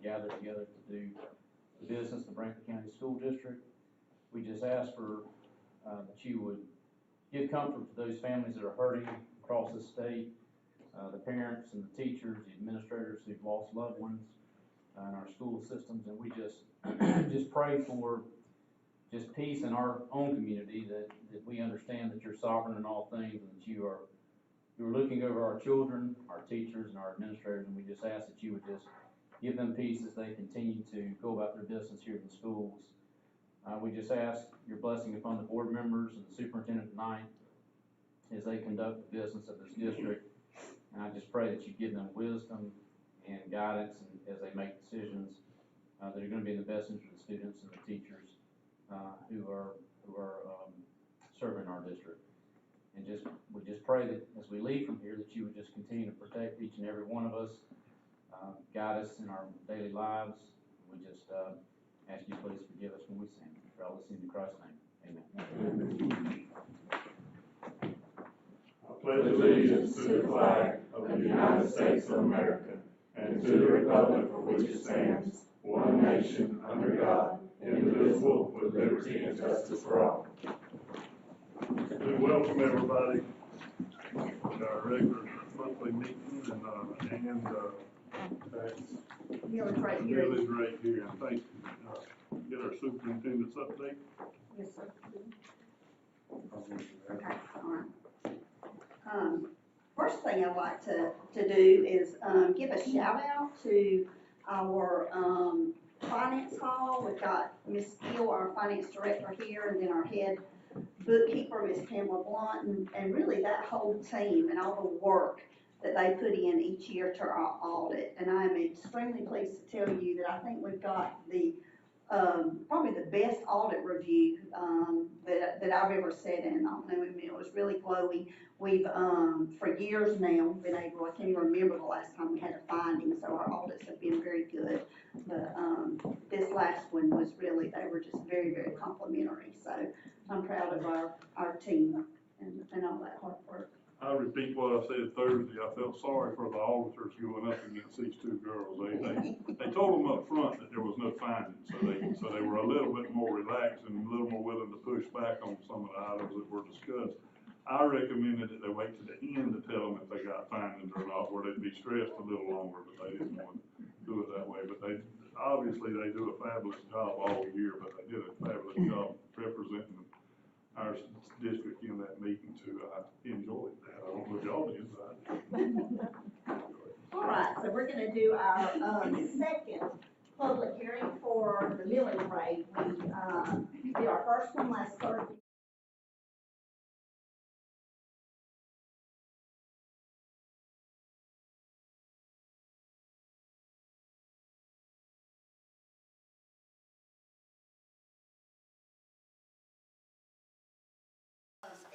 gather together to do the business of the Branford County School District. We just ask for that you would give comfort to those families that are hurting across the state, the parents and the teachers, the administrators who've lost loved ones in our school systems, and we just just pray for just peace in our own community, that we understand that you're sovereign in all things, and that you're looking over our children, our teachers, and our administrators, and we just ask that you would just give them peace as they continue to go about their business here in the schools. We just ask your blessing upon the board members and the superintendent tonight as they conduct the business of this district. And I just pray that you give them wisdom and guidance as they make decisions that are going to be in the best interest of the students and the teachers who are serving our district. And we just pray that as we leave from here, that you would just continue to protect each and every one of us, guide us in our daily lives. We just ask you please forgive us when we sin. For all this in Christ's name, amen. I pledge allegiance to the flag of the United States of America and to the republic for which it stands, one nation, under God, indivisible, with liberty and justice for all. We welcome everybody to our regular monthly meeting, and that's Millage rate the hearing. village rate here. And thank you. Get our superintendent's update. Yes, sir. Okay, all right. First thing I'd like to do is give a shout out to our finance hall. We've got Ms. Gill, our finance director here, and then our head bookkeeper, Ms. Pamela Blunt, and really that whole team and all the work that they put in each year to our audit. And I'm extremely pleased to tell you that I think we've got the probably the best audit review that I've ever sat in. I mean, it was really glowing. We've for years now been able, I can't even remember the last time we had a finding, so our audits have been very good. But this last one was really, they were just very, very complimentary. So I'm proud of our team and all that hard work. I repeat what I said Thursday. I felt sorry for the auditors going up against these two girls. They told them up front that there was no findings, so they were a little bit more relaxed and a little more willing to push back on some of the items that were discussed. I recommended that they wait to the end to tell them if they got findings or not, where they'd be stressed a little longer, but they didn't want to do it that way. But obviously they do a fabulous job all year, but they did a fabulous job representing our district in that meeting too. I enjoyed that. I don't know what y'all did, but All right, so we're going to do our second public hearing for the millage rate. We did our first one last Thursday.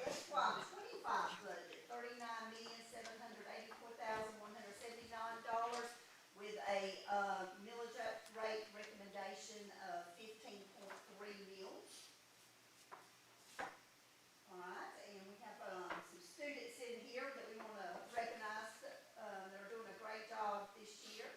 FY 25 budget, $39,784,179, with a millage rate recommendation of 15.3 mils. All right, and we have some students in here that we want to recognize that are doing a great job this year.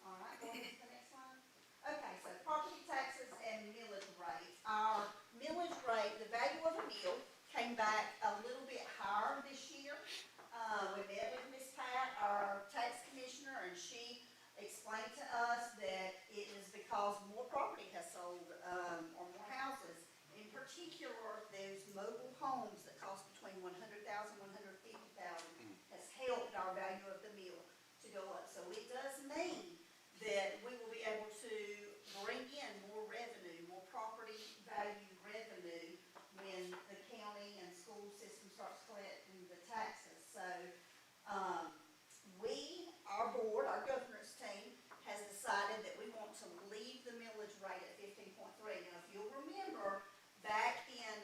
All right, going to the next one. Okay, so property taxes and millage rates. Our millage rate, the value of a mill, came back a little bit higher this year. We met with Ms. Pat, our tax commissioner, and she explained to us that it is because more property has sold, or more houses. In particular, those mobile homes that cost between $100,000 and $150,000 has helped our value of the mill to go up. So it does mean that we will be able to bring in more revenue, more property value revenue, when the county and school system starts collecting the taxes. So our board, our governance team, has decided that we want to leave the millage rate at 15.3. Now, if you'll remember, back in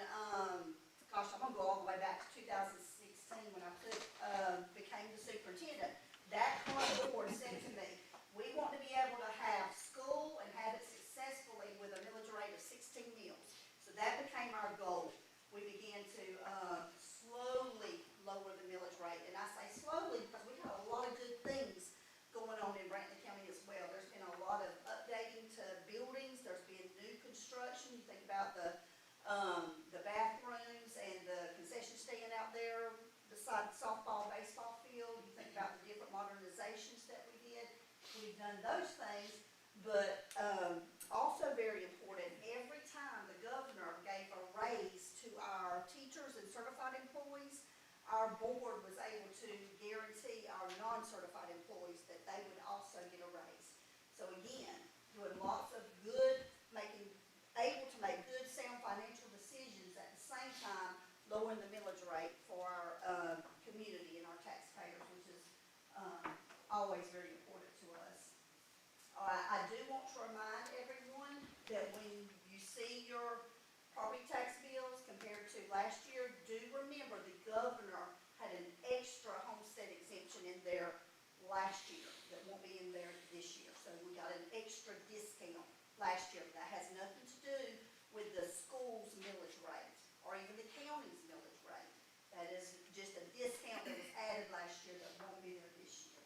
we've done those things, but, also very important, every time the governor gave a raise to our teachers and certified employees, our board was able to guarantee our non-certified employees that they would also get a raise. So again, doing lots of good, able to make good, sound financial decisions at the same time, lowering the millage rate for our, community and our taxpayers, which is, always very important to us. I do want to remind everyone that when you see your property tax bills compared to last year, do remember the governor had an extra homestead exemption in there last year that won't be in there this year. So we got an extra discount last year. That has nothing to do with the school's millage rate or even the county's millage rate. That is just a discount that was added last year that won't be there this year.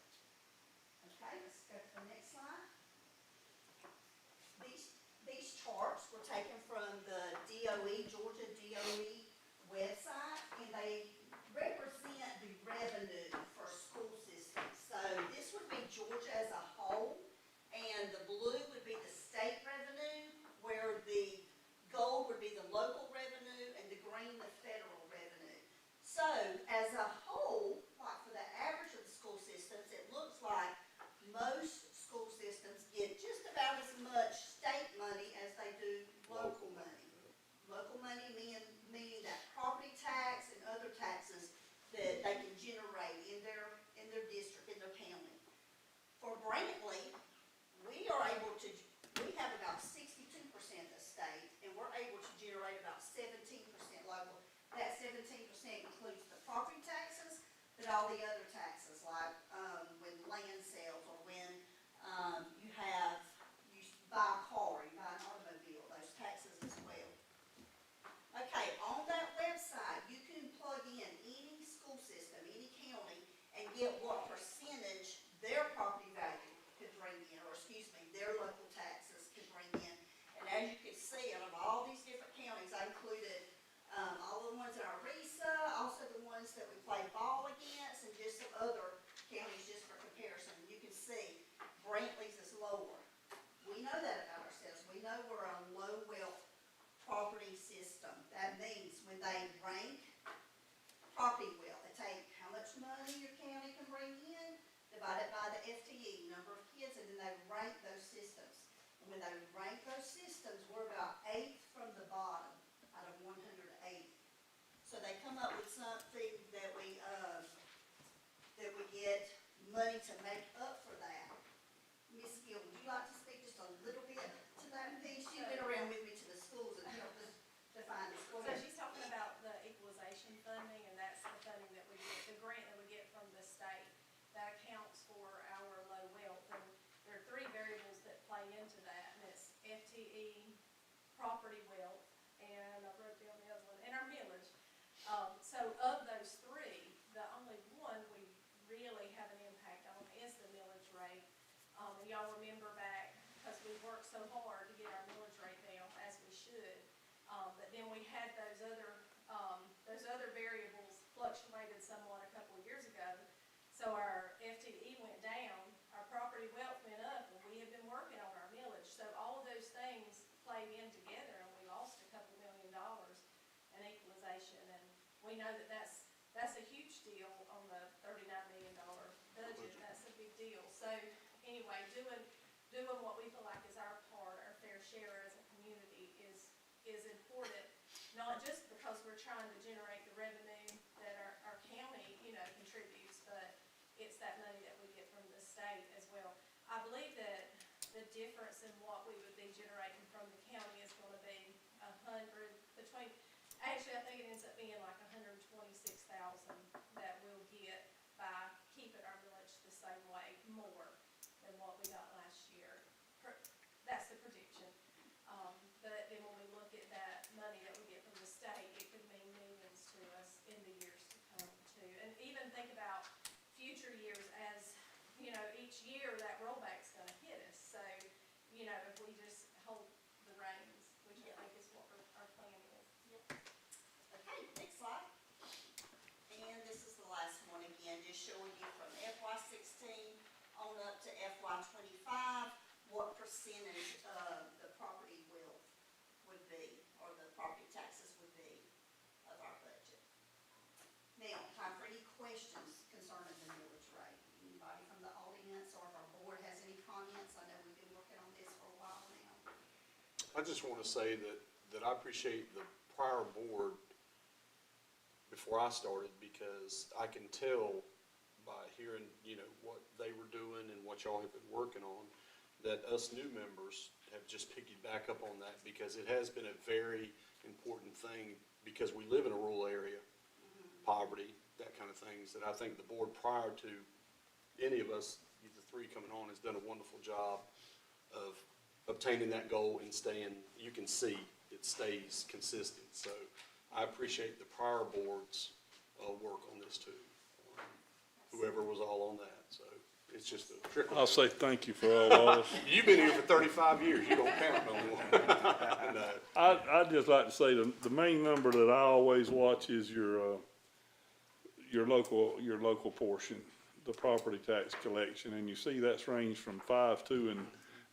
Okay, let's go to the next slide. These charts were taken from the DOE, Georgia DOE website, and they represent the revenue for school systems. So this would be Georgia as a whole, and the blue would be the state revenue, where the gold would be the local revenue, and the green the federal revenue. So as a whole, like for the average of the school systems, it looks like most school systems get just about as much state money as they do local money. Local money meaning that property tax and other taxes that they can generate in their district, in their county. For Brantley, we have about 62% of state, and we're able to generate about 17% local. That 17% includes the property taxes, but all the other taxes, like when land sales or when you buy a car, you buy an automobile, those taxes as well. Okay, on that website, you can plug in any school system, any county, and get what percentage their property value could bring in, or their local taxes could bring in. And as you can see, out of all these different counties, I included all the ones in our RESA, also the ones that we play ball against, and just some other counties just for comparison. You can see Brantley's is lower. We know that about ourselves. We know we're a low wealth property system. That means when they rank property wealth, they take how much money your county can bring in, divide it by the FTE, number of kids, and then they rank those systems. And when they rank those systems, we're about 8th from the bottom out of 180. So they come up with something that we get money to make up for that. Ms. Gill, would you like to speak just a little bit to that piece? You've been around with me to the schools and helped us define this. So she's talking about the equalization funding, and that's the funding that we get, the grant that we get from the state. That accounts for our low wealth, and there are 3 variables that play into that, and it's FTE, property wealth, and I wrote down the other one, and our millage. So of those 3, the only one we really have an impact on is the millage rate. And y'all remember back, because we worked so hard to get our millage rate down, as we should, but then we had those other variables fluctuated somewhat a couple of years ago. So our FTE went down, our property wealth went up, and we have been working on our millage. So all of those things played in together, and we lost a couple $1 million in equalization. And we know that that's a huge deal on the $39 million budget. That's a big deal. So anyway, doing what we feel like is our part, our fair share as a community is important, not just because we're trying to generate the revenue that our county, contributes, but it's that money that we get from the state as well. I believe that the difference in what we would be generating from the county is going to be actually I think it ends up being like $126,000 that we'll get by keeping our millage the same way, more than what we got last year. That's the prediction. But then when we look at that money that we get from the state, it could mean millions to us in the years to come too. And even think about future years as, each year that rollback's gonna hit us. So, if we just hold the reins, which I think is what our plan is. Okay, next slide. And this is the last one again, just showing you from FY16 on up to FY 25, what percentage of the property would be, or the property taxes would be of our budget. Now, time for any questions concerning the millage rate. Anybody from the audience or if our board has any comments? I know we've been working on this for a while now. I just want to say that I appreciate the prior board before I started, because I can tell by hearing, what they were doing and what y'all have been working on, that us new members have just piggybacked back up on that, because it has been a very important thing, because we live in a rural area, poverty, that kind of things, that I think the board prior to any of us, the three coming on, has done a wonderful job of obtaining that goal and staying, you can see it stays consistent. So I appreciate the prior board's work on this too. Whoever was all on that, so it's just a trickle. I'll say thank you for all of us. You've been here for 35 years, you don't count no more. No. I'd just like to say the main number that I always watch is your local portion, the property tax collection, and you see that's ranged from 5.2 in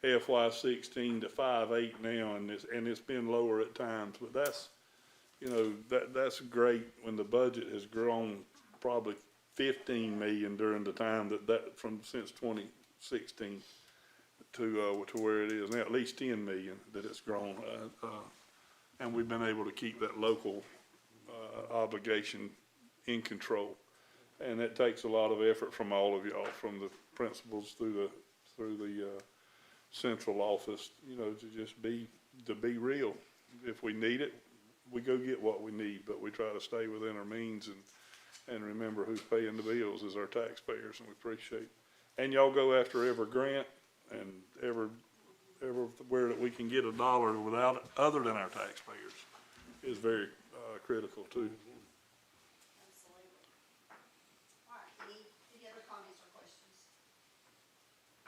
FY16 to 5.8 now, and it's been lower at times, but that's, that's great when the budget has grown probably 15 million during the time since 2016 to where it is now, at least 10 million that it's grown, and we've been able to keep that local obligation in control, and it takes a lot of effort from all of y'all, from the principals through the central office, to be real. If we need it, we go get what we need, but we try to stay within our means and remember who's paying the bills is our taxpayers, and we appreciate. And y'all go after every grant and everywhere that we can get a dollar without other than our taxpayers is very critical too. Absolutely. All right, any other comments or questions?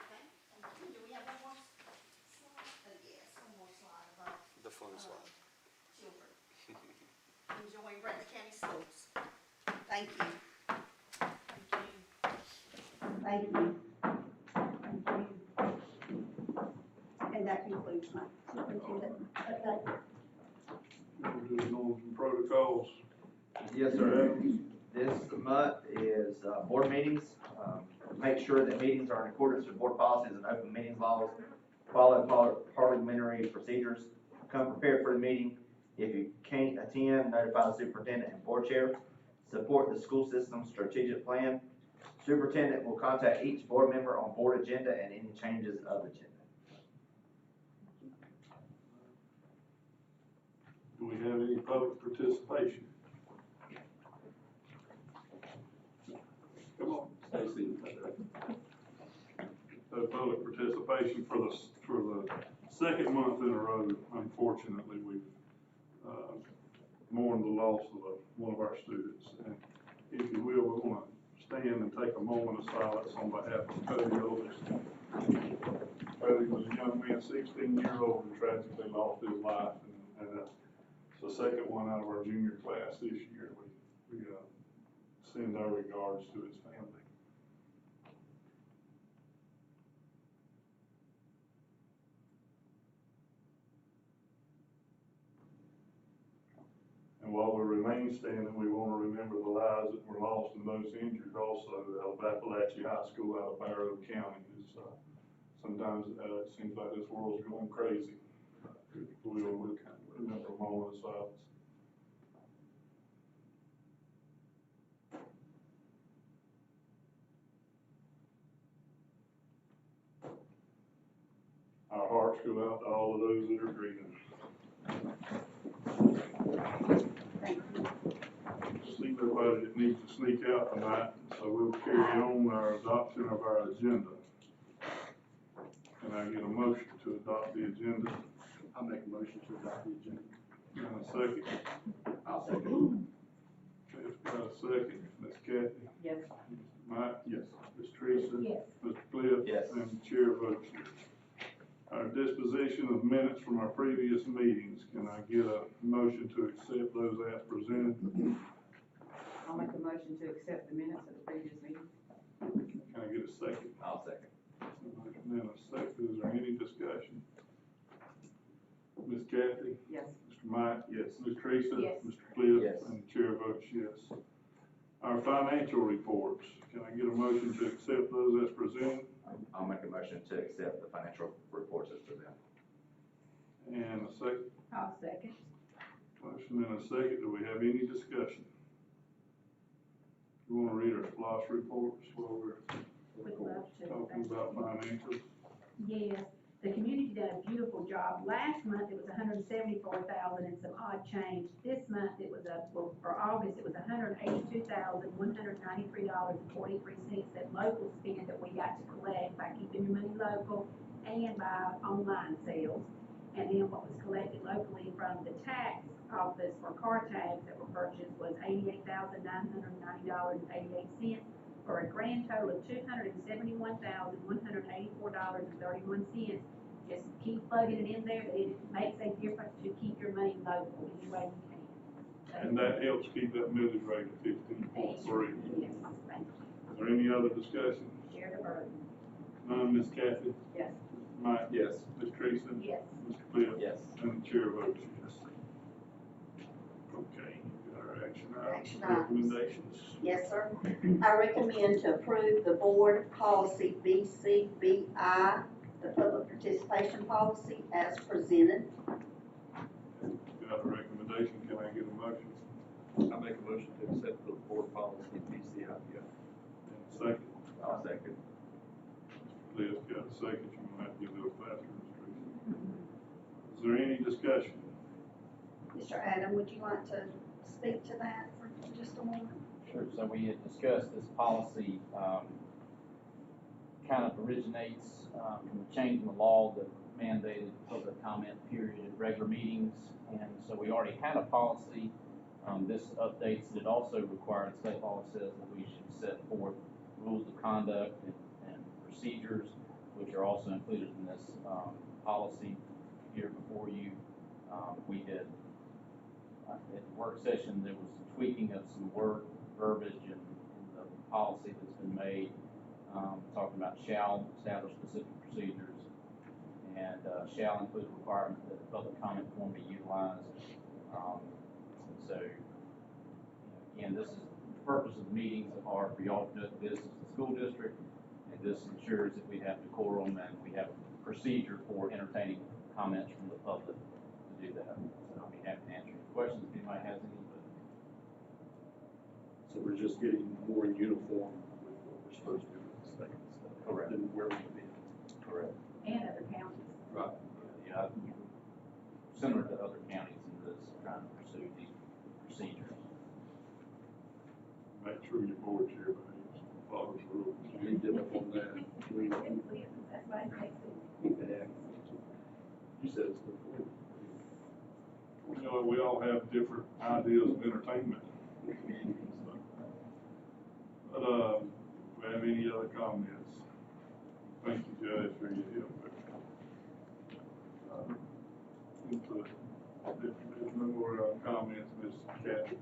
Okay, and do we have one more slide? Oh, yes, one more slide about The fun slide. children enjoying Breathitt County schools. Thank you. Thank you. Thank you. And that concludes my superintendent update. We'll do norms and protocols. Yes, sir. This month is board meetings. Make sure that meetings are in accordance with board policies and open meetings laws. Follow parliamentary procedures. Come prepared for the meeting. If you can't attend, notify the superintendent and board chair. Support the school system's strategic plan. Superintendent will contact each board member on board agenda and any changes of agenda. Do we have any public participation? Come on, Stacy. No public participation for the second month in a row. Unfortunately, we've mourned the loss of one of our students. And if you will, we want to stand and take a moment of silence on behalf of Cody Olders. Cody was a young man, 16 years old, and tragically lost his life. And it's the second one out of our junior class this year. We send our regards to his family. And while we remain standing, we want to remember the lives that were lost and those injured also out of Appalachia High School out of Barrow County. Sometimes it seems like this world's going crazy. We'll kind of remember a moment of silence. Our hearts go out to all of those that are grieving. See everybody that needs to sneak out tonight, so we'll carry on our adoption of our agenda. Can I get a motion to adopt the agenda? I'll make a motion to adopt the agenda. And a second? I'll second. Ms. got a second. Ms. Kathy? Yes. Mike? Yes. Ms. Teresa? Yes. Mr. Cliff? Yes. And the chair votes yes. Our disposition of minutes from our previous meetings, can I get a motion to accept those as presented? I'll make a motion to accept the minutes of the previous meeting. Can I get a second? I'll second. Motion and a second, is there any discussion? Ms. Kathy? Yes. Mr. Mike? Yes. Ms. Teresa? Yes. Mr. Cliff? Yes. And the chair votes yes. Our financial reports, can I get a motion to accept those as presented? I'll make a motion to accept the financial reports as presented. And a second, I'll second. motion and a second, do we have any discussion? You wanna read our SPOS reports while we're Would love to. talking about financials? Yes, the community did a beautiful job. Last month, it was $174,000 and some odd change. This month, it was for August, it was $182,193.43 that local spend that we got to collect by keeping your money local and by online sales. And then what was collected locally from the tax office for car tags that were purchased was $88,990.88 for a grand total of $271,184.31. Just keep plugging it in there, it makes a difference to keep your money local any way you can. And that helps keep that millage rate at 15.3. Yes, thank you. Is there any other discussion? Share the burden. None, Ms. Kathy? Yes. Mr. Mike? Yes. Ms. Teresa? Yes. Mr. Cliff? Yes. And the chair votes yes. Okay, got our action Action items, items. recommendations. Yes, sir. I recommend to approve the board policy BCBI, the public participation policy, as presented. Got a recommendation, can I get a motion? I make a motion to accept the board policy BCHerons. And a second, I'll second. Cliff got a second, you're gonna have to get a little faster, Ms. Teresa. Is there any discussion? Mr. Adam, would you like to speak to that for just a moment? Sure, so we had discussed this policy, kind of originates, from a change in the law that mandated public comment period at regular meetings. And so we already had a policy, this updates it. It also required, state law says that we should set forth rules of conduct and procedures, which are also included in this, policy here before you. We did, at the work session, there was some tweaking of some verbiage in the policy that's been made, talking about shall establish specific procedures and shall include a requirement that a public comment form be utilized. So, again, this is, the purpose of the meetings are for y'all to conduct business in the school district, and this ensures that we have decorum and we have procedure for entertaining comments from the public to do that. So I'll be happy to answer any questions if anybody has any, but So we're just getting more in uniform with what we're supposed to do with the state stuff. Correct. Than where we've been. correct. And other counties. Right. Yeah, similar to other counties in this, trying to pursue these procedures. Make sure your board chair follows the rules. We did up on that. That's why it takes it. Yeah. You said it's before. You know, we all have different ideas of entertainment. But, do we have any other comments? Thank you, Judge, for your help. Input. If there's no more comments, Ms. Kathy.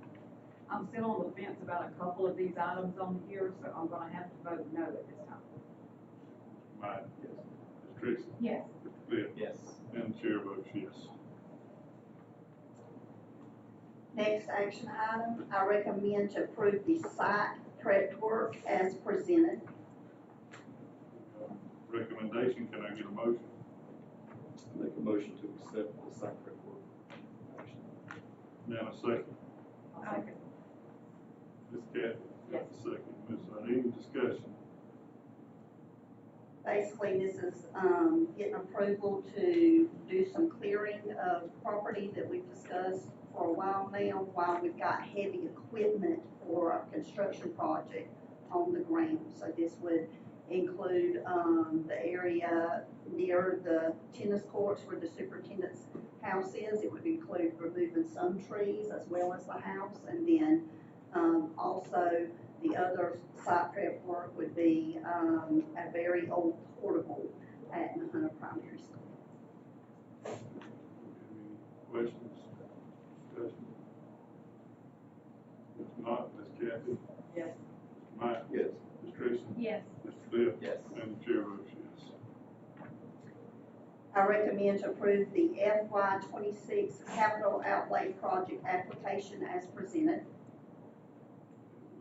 I'm still on the fence about a couple of these items on here, so I'm gonna have to vote no at this time. Mike? Yes. Ms. Teresa? Yes. Mr. Cliff? Yes. And the chair votes yes. Next action item, I recommend to approve the site prep work as presented. Recommendation, can I get a motion? Make a motion to accept the site prep work. And a second. Second. Ms. Kathy? Yes. Second. Ms. Any discussion? Basically, this is, getting approval to do some clearing of property that we've discussed for a while now, while we've got heavy equipment for our construction project on the ground. So this would include, the area near the tennis courts where the superintendent's house is. It would include removing some trees as well as the house, and then, also the other site prep work would be, a very old portable at Mahona Primary School. Any questions, discussion? If not, Ms. Kathy? Yes. Mr. Mike? Yes. Ms. Teresa? Yes. Mr. Cliff? Yes. And the chair votes yes. I recommend to approve the FY 26 capital outlay project application as presented.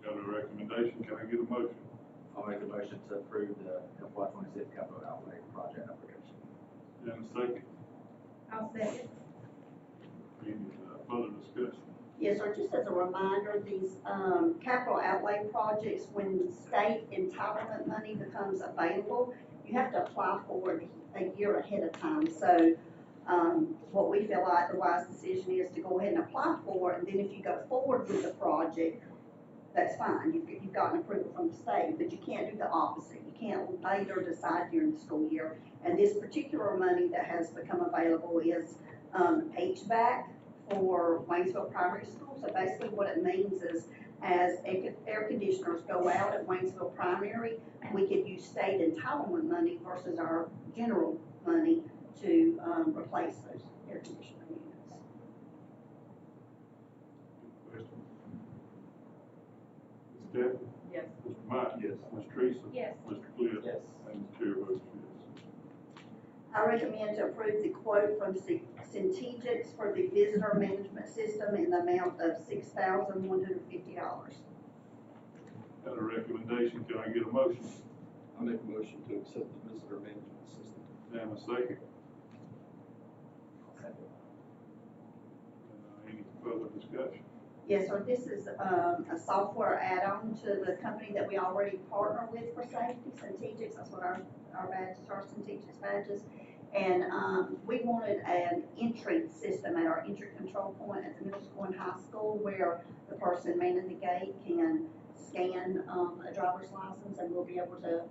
Got a recommendation, can I get a motion? I'll make a motion to approve the FY 26 capital outlay project application. And a second, I'll second. any further discussion? Yes, sir, just as a reminder, these, capital outlay projects, when state entitlement money becomes available, you have to apply for it a year ahead of time. So, what we feel like the wise decision is to go ahead and apply for it, and then if you go forward with the project, that's fine, you've gotten approval from the state, but you can't do the opposite. You can't later decide during the school year. And this particular money that has become available is, HVAC for Waynesville Primary School. So basically what it means is, as air conditioners go out at Waynesville Primary, we could use state entitlement money versus our general money to, replace those air conditioner units. Question? Ms. Kathy? Yes. Mr. Mike? Yes. Ms. Teresa? Yes. Mr. Cliff? Yes. And the chair votes yes. I recommend to approve the quote from Centegix for the visitor management system in the amount of $6,150. Got a recommendation, can I get a motion? I make a motion to accept the visitor management system. And a second, Second. any further discussion? Yes, sir, this is, a software add-on to the company that we already partner with for safety, Centegix. That's what our badges are, Centegix badges. And, we wanted an entry system at our entry control point at the middle school and high school where the person manning the gate can scan, a driver's license, and we'll be able to,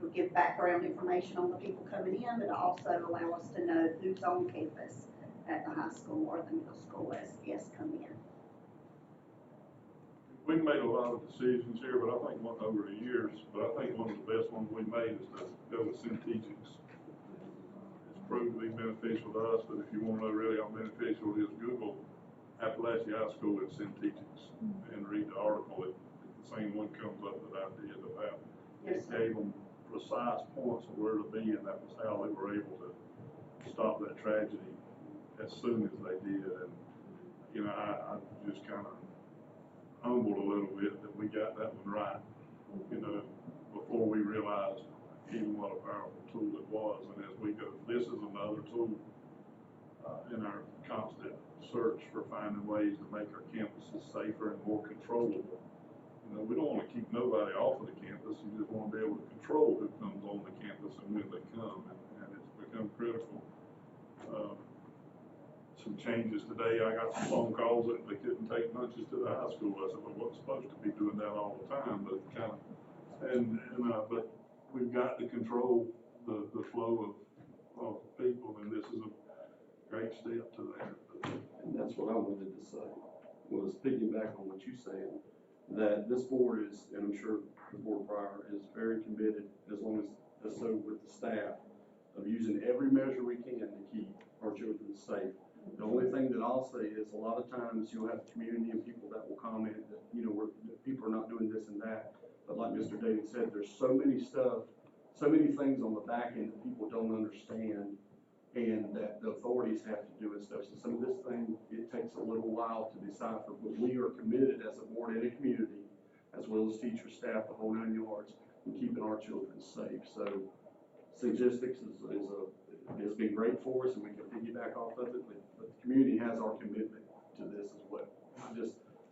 we'll give background information on the people coming in, but also allow us to know who's on campus at the high school or the middle school as guests come in. We've made a lot of decisions here, but I think one over the years, but I think one of the best ones we made is to go with Centegix. It's proved to be beneficial to us, but if you wanna know really how beneficial it is, Google Appalachia High School and Centegix and read the article. The same one comes up that I did about, it gave them precise points of where to be, and that was how they were able to stop that tragedy as soon as they did. And, I just kind of humbled a little bit that we got that one right, before we realized even what a powerful tool it was. And as we go, this is another tool in our constant search for finding ways to make our campuses safer and more controllable. We don't want to keep nobody off of the campus. You just want to be able to control who comes on the campus and when they come, and it's become critical. Some changes today, I got some phone calls that they couldn't take lunches to the high school. I said, well, we're supposed to be doing that all the time, but but we've got to control the flow of people, and this is a great step to that. And that's what I wanted to say, was piggyback on what you said, that this board is, and I'm sure the board prior is very committed, as long as so with the staff, of using every measure we can to keep our children safe. The only thing that I'll say is a lot of times you'll have community and people that will comment that, that people are not doing this and that. But like Mr. David said, there's so many things on the back end that people don't understand and that the authorities have to do and stuff. So some of this thing, it takes a little while to decipher, but we are committed as a board and a community, as well as teachers, staff, the whole 9 yards, in keeping our children safe. So statistics has been great for us, and we can piggyback off of it, but the community has our commitment to this as well.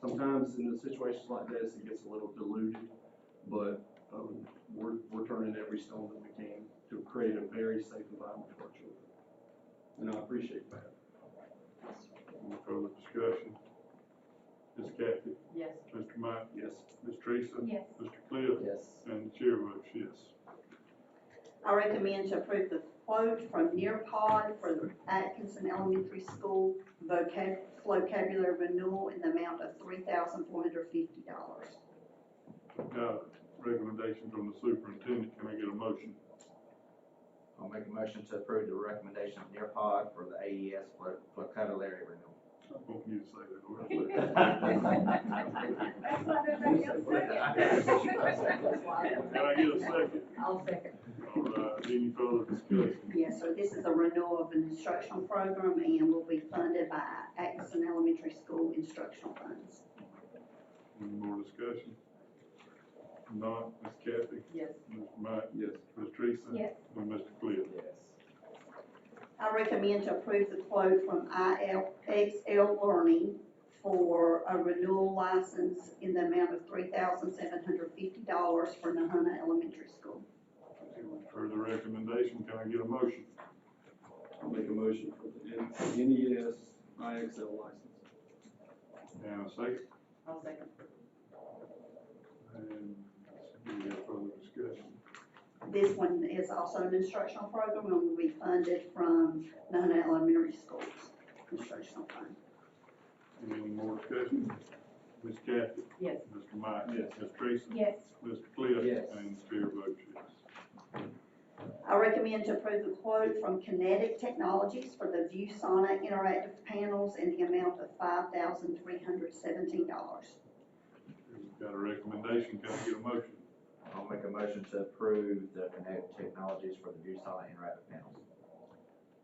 Sometimes in the situations like this, it gets a little diluted, but we're turning every stone that we can to create a very safe environment for our children. And I appreciate that. Any further discussion? Ms. Kathy? Yes. Mr. Mike? Yes. Ms. Teresa? Yes. Mr. Cliff? Yes. And the chair votes yes. I recommend to approve the quote from Nearpod for the Atkinson Elementary School vocabulary renewal in the amount of $3,450. Got a recommendation from the superintendent, can I get a motion? I'll make a motion to approve the recommendation of Nearpod for the AES vocabulary renewal. I want you to say that. That's what everybody else said. Can I get a second? I'll second. All right, any further discussion? Yes, sir, this is a renewal of an instructional program and will be funded by Atkinson Elementary School instructional funds. Any more discussion? Not, Ms. Kathy? Yes. Mr. Mike? Yes. Ms. Teresa? Yes. And Mr. Cliff? Yes. I recommend to approve the quote from IXL Learning for a renewal license in the amount of $3,750 for Nahana Elementary School. Further recommendation, can I get a motion? I'll make a motion for the NES IXL license. And a second? I'll second. And any further discussion? This one is also an instructional program and will be funded from Nahana Elementary Schools instructional fund. Any more discussion? Ms. Kathy? Yes. Mr. Mike? Yes. Ms. Teresa? Yes. Mr. Cliff? Yes. And the chair votes yes. I recommend to approve the quote from Kinetic Technologies for the ViewSonic interactive panels in the amount of $5,317. We've got a recommendation, can I get a motion? I'll make a motion to approve the Kinetic Technologies for the ViewSonic interactive panels.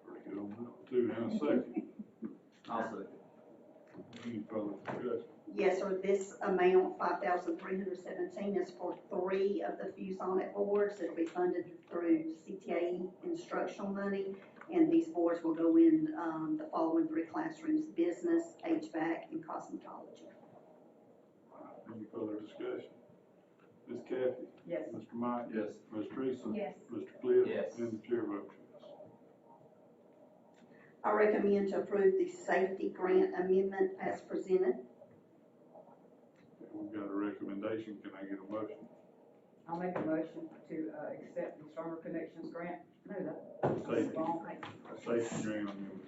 Pretty good on that one too, and a second. I'll second. Any further discussion? Yes, sir, this amount, $5,317, is for 3 of the ViewSonic boards. It'll be funded through CTAE instructional money, and these boards will go in the following 3 classrooms: business, HVAC, and cosmetology. Any further discussion? Ms. Kathy? Yes. Mr. Mike? Yes. Ms. Teresa? Yes. Mr. Cliff? Yes. And the chair votes yes. I recommend to approve the safety grant amendment as presented. Okay, we've got a recommendation, can I get a motion? I'll make a motion to accept the Stronger Connections grant. No, that's Safety, wrong. safety grant amendment.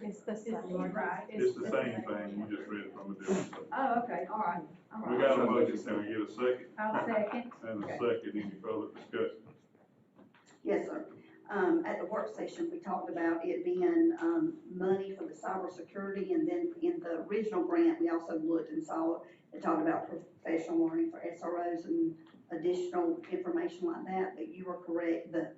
It's the same, right? It's the same thing, you just read it from a different side. Oh, okay, all right. We got a motion, can I get a second? I'll second. And a second, any further discussion? Yes, sir. At the work session, we talked about it being, money for the cybersecurity, and then in the original grant, we also looked and saw, it talked about professional learning for SROs and additional information like that, but you were correct, the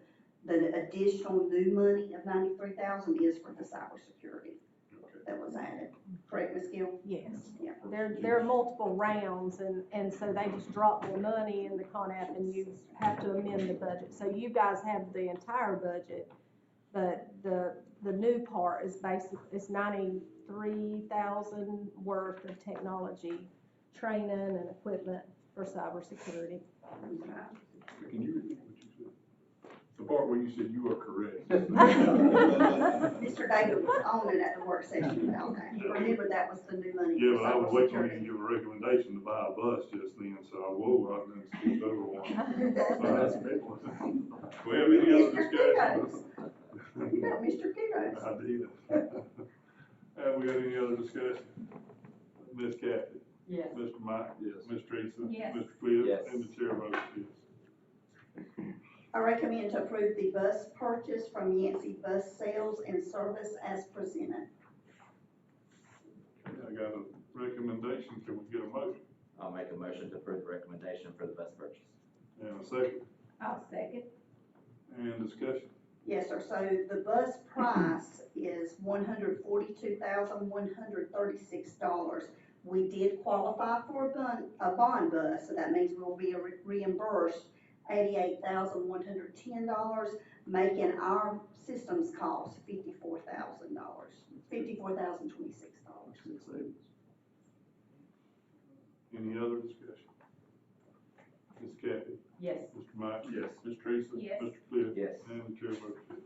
additional new money of $93,000 is for the cybersecurity Okay. that was added. Correct, Ms. Gill? Yes, Yeah. there are multiple rounds, and so they just drop more money in the CONAP, and you have to amend the budget. So you guys have the entire budget, but the new part is it's 93,000 worth of technology, training and equipment for cybersecurity. Can you repeat what you said? The part where you said you are correct. Mr. David was on it at the work session, but okay, he remembered that was the new money Yeah, for but I was waiting on you to cybersecurity. give a recommendation to buy a bus just then, so I whoa, I done skipped over one. That's a big one. We have any other Mr. discussion? You know, Mr. Kudos. I did. Have we got any other discussion? Ms. Kathy? Yes. Mr. Mike? Yes. Ms. Teresa? Yes. Mr. Cliff? Yes. And the chair votes yes. I recommend to approve the bus purchase from Yancey Bus Sales and Service as presented. Okay, I got a recommendation, can we get a motion? I'll make a motion to approve the recommendation for the bus purchase. And a second, I'll second. and discussion. Yes, sir, so the bus price is $142,136. We did qualify for a bond bus, so that means we'll be reimbursed $88,110, making our systems cost $54,026. Six savings. Any other discussion? Ms. Kathy? Yes. Mr. Mike? Yes. Ms. Teresa? Yes. Mr. Cliff? Yes. And the chair votes yes.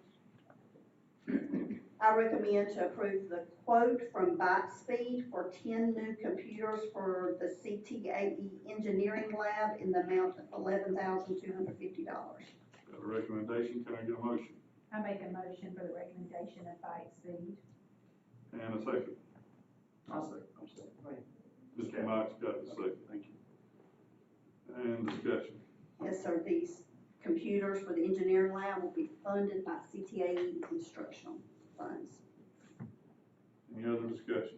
I recommend to approve the quote from Speed for 10 new computers for the CTAE Engineering Lab in the amount of $11,250. Got a recommendation, can I get a motion? I make a motion for the recommendation of Speed. And a second. I'll second. I'm sorry. Mr. Mike's got the second. Thank you. And discussion. Yes, sir, these computers for the engineering lab will be funded by CTAE instructional funds. discussion?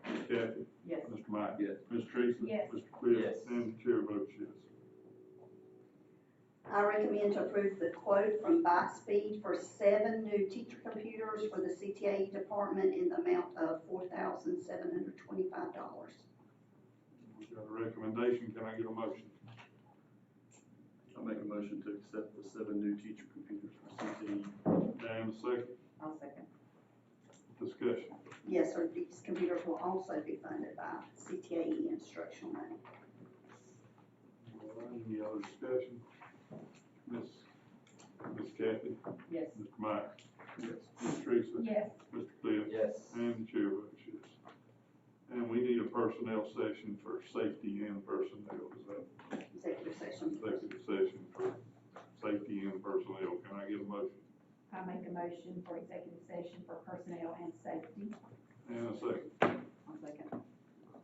Ms. Kathy? Yes. Mr. Mike? Yes. Ms. Teresa? Yes. Mr. Cliff? Yes. And the chair votes yes. I recommend to approve the quote from Speed for 7 new teacher computers for the CTAE department in the amount of $4,725. We've got a recommendation, can I get a motion? I'll make a motion to accept the 7 new teacher computers for CTE. And a second, I'll second. discussion. Yes, sir, these computers will also be funded by CTAE instructional money. All right, any other discussion? Ms. Kathy? Yes. Mr. Mike? Yes. Ms. Teresa? Yes. Mr. Cliff? Yes. And the chair votes yes. And we need a personnel session for safety and personnel, is that Executive session. executive session for safety and personnel? Can I get a motion? I make a motion for executive session for personnel and safety. And a second. I'll second.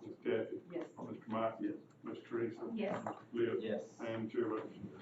Ms. Kathy? Yes. Mr. Mike? Yes. Ms. Teresa? Yes. Mr. Cliff? Yes. And the chair votes yes.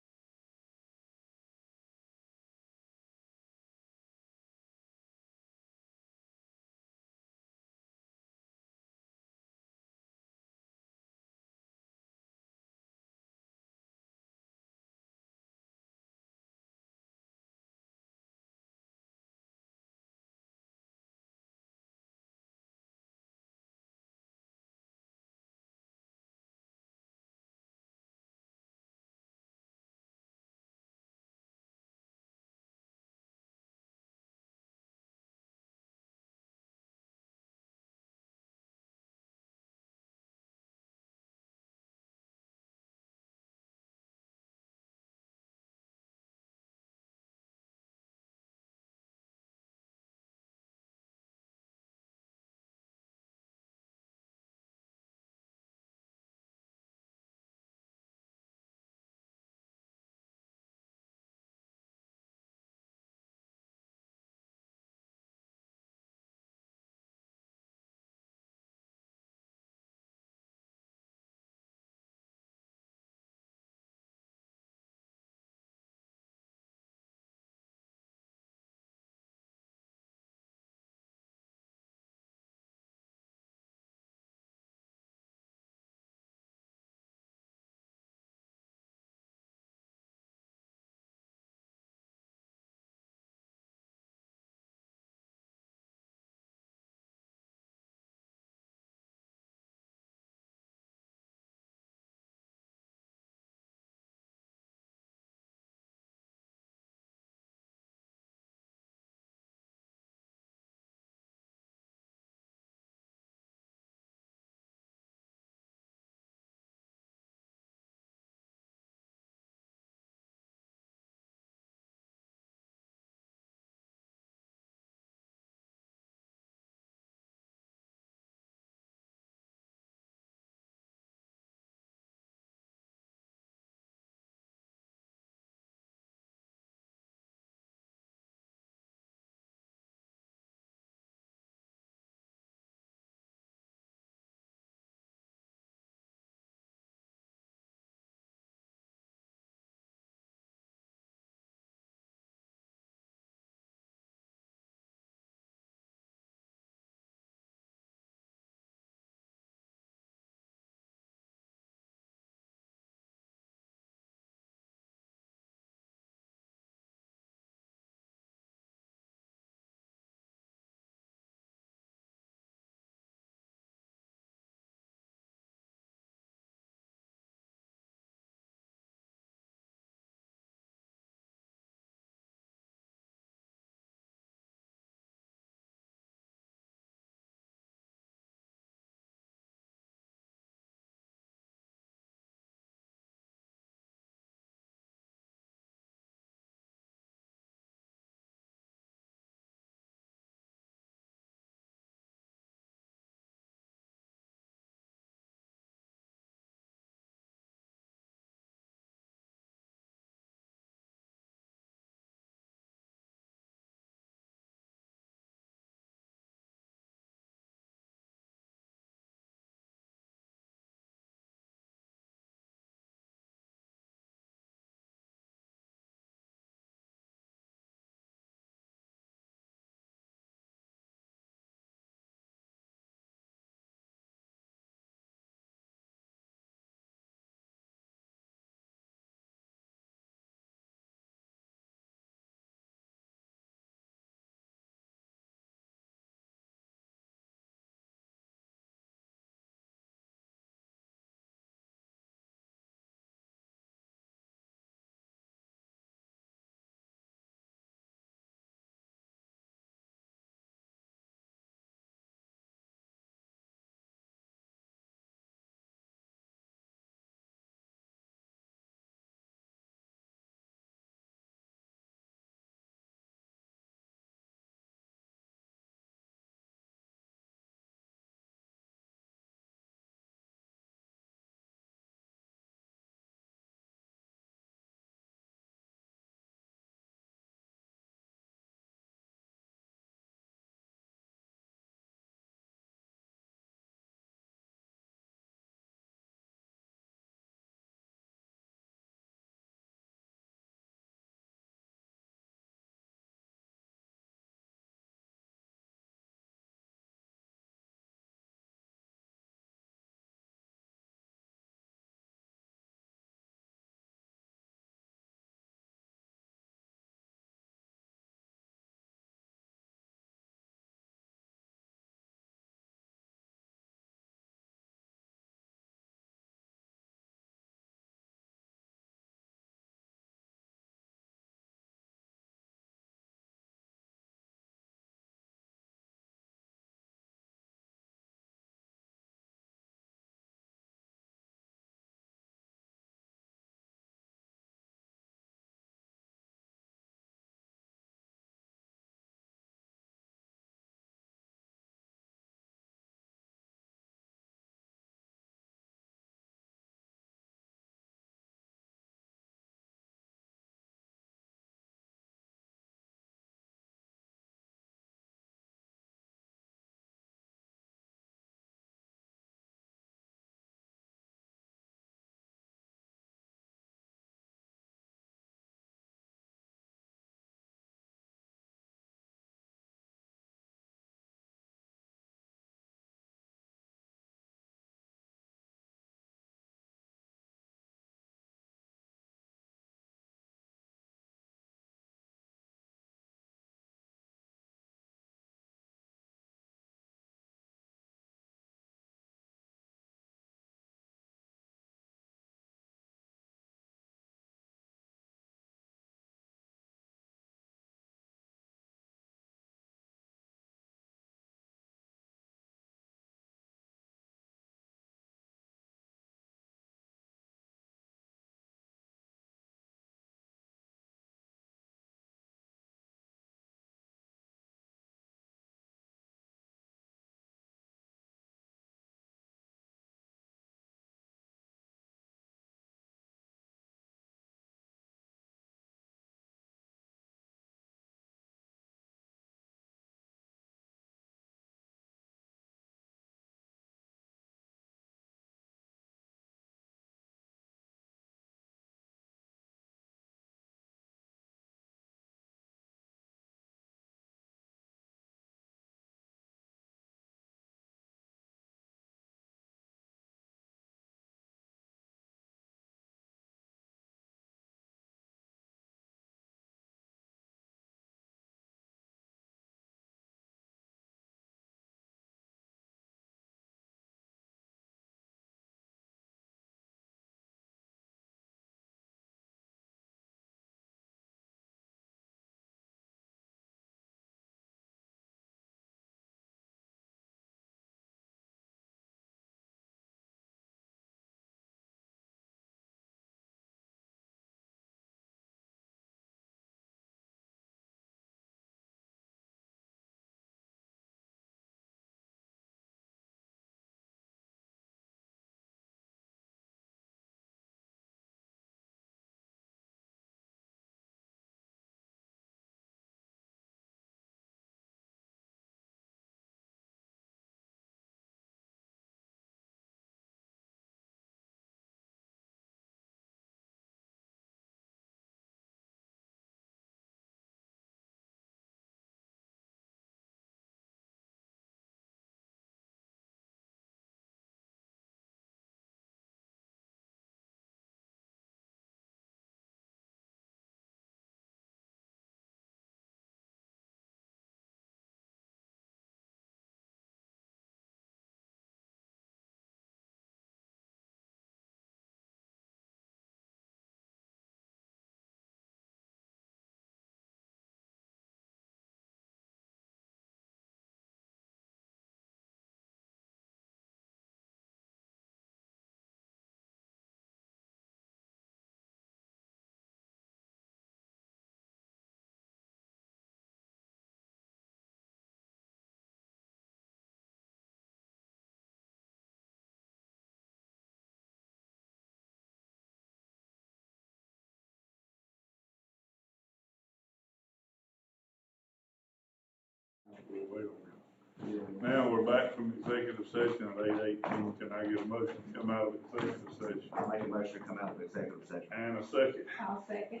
Now, we're back from executive session at 8:18. Can I get a motion to come out of executive session? I'll make a motion to come out of executive session. And a second. I'll second.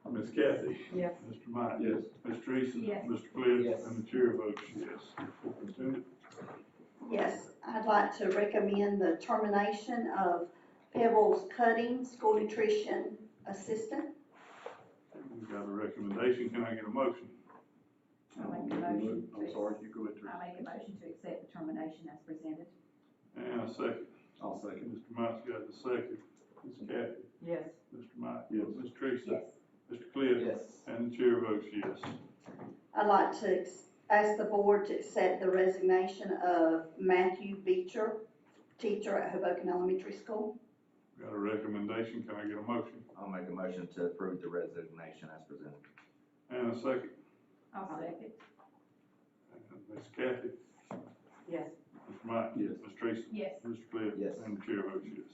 Ms. Kathy? Yes. Mr. Mike? Yes. Ms. Teresa? Yes. Mr. Cliff? Yes. And the chair votes yes. Superintendent? Yes, I'd like to recommend the termination of Pebbles Cutting, school nutrition assistant. We've got a recommendation. Can I get a motion? I'll make a motion. I'm sorry, you go ahead, Teresa. I'll make a motion to accept the termination as presented. And a second. I'll second. Mr. Mike's got the second. Ms. Kathy? Yes. Mr. Mike? Yes. Ms. Teresa? Yes. Mr. Cliff? Yes. And the chair votes yes. I'd like to ask the board to accept the resignation of Matthew Beecher, teacher at Hoboken Elementary School. Got a recommendation. Can I get a motion? I'll make a motion to approve the resignation as presented. And a second. I'll second. And Ms. Kathy? Yes. Mr. Mike? Yes. Ms. Teresa? Yes. Mr. Cliff? Yes. And the chair votes yes.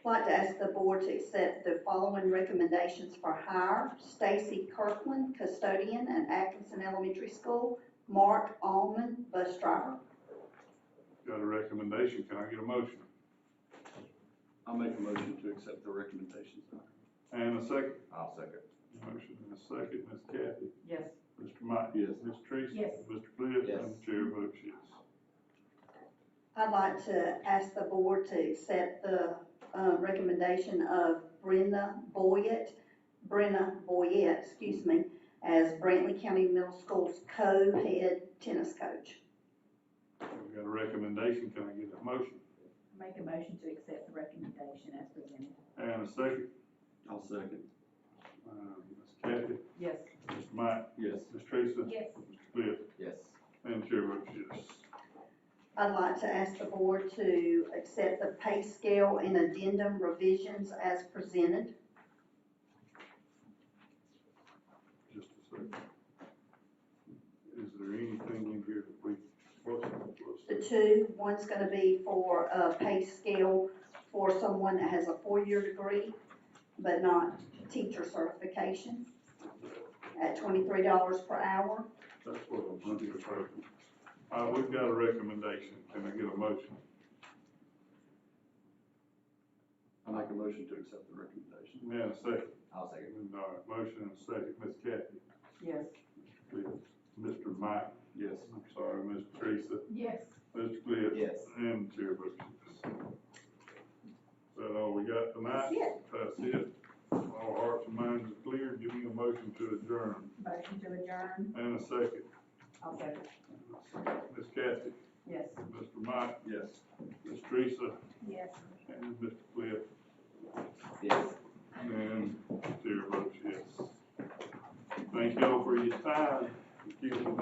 I'd like to ask the board to accept the following recommendations for hire. Stacy Kirkland, custodian at Atkinson Elementary School. Mark Allman, bus driver. Got a recommendation. Can I get a motion? I'll make a motion to accept the recommendations. And a second. I'll second. Motion and a second. Ms. Kathy? Yes. Mr. Mike? Yes. Ms. Teresa? Yes. Mr. Cliff? Yes. And the chair votes yes. I'd like to ask the board to accept the recommendation of Brenna Boyett, as Brantley County Middle School's co-head tennis coach. We've got a recommendation. Can I get a motion? Make a motion to accept the recommendation as presented. And a second. I'll second. Ms. Kathy? Yes. Mr. Mike? Yes. Ms. Teresa? Yes. Mr. Cliff? Yes. And the chair votes yes. I'd like to ask the board to accept the pay scale and addendum revisions as presented. Just a second. Is there anything in here that we, The two, one's gonna be for a pay scale for someone that has a 4-year degree, but not teacher certification, at $23 per hour. that's what I'm looking for. We've got a recommendation. Can I get a motion? I'll make a motion to accept the recommendation. And a second. I'll second. All right, motion and a second. Ms. Kathy? Yes. Mr. Mike? Yes. I'm sorry, Ms. Teresa? Yes. Mr. Cliff? Yes. And the chair votes yes. Is that all we got tonight? That's it. That's it. All hearts and minds are clear. Give me a motion to adjourn. Motion to adjourn. And a second. I'll second. Ms. Kathy? Yes. Mr. Mike? Yes. Ms. Teresa? Yes. And Mr. Cliff? Yes. And the chair votes yes. Thank y'all for your time. Keep it